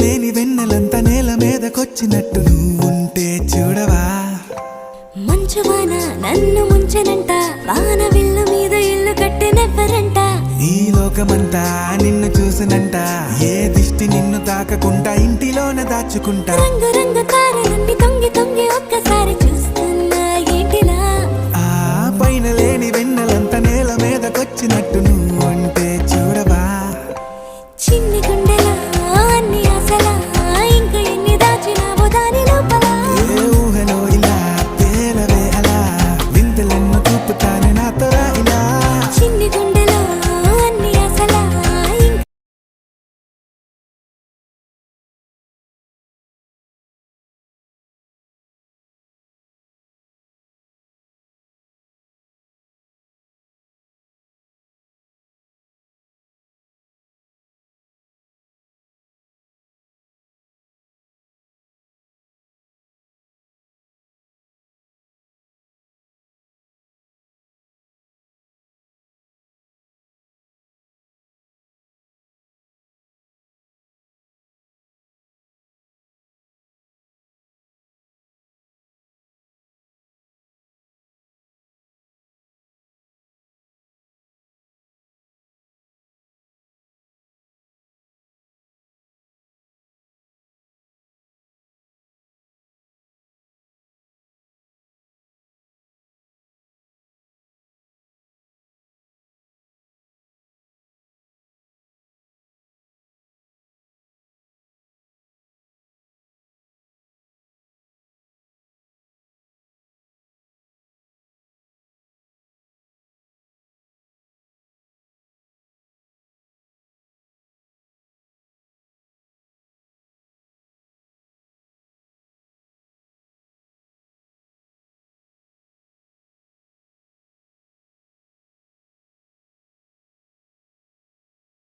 లేని వెన్నెలంతా నేల మీదకొచ్చినట్టు నువ్వుంటే చూడవా. మంచువాన నన్ను ముంచెనంట, వాన విల్లు మీద ఇల్లు కట్టినెవ్వరంట. ఈ లోకమంతా నిన్ను చూసినంట, ఏ దిష్టి నిన్ను తాకకుండా ఇంటిలోనే దాచుకుంటా. రంగు రంగు తారలన్నీ తొంగి తొంగి ఒక్కసారి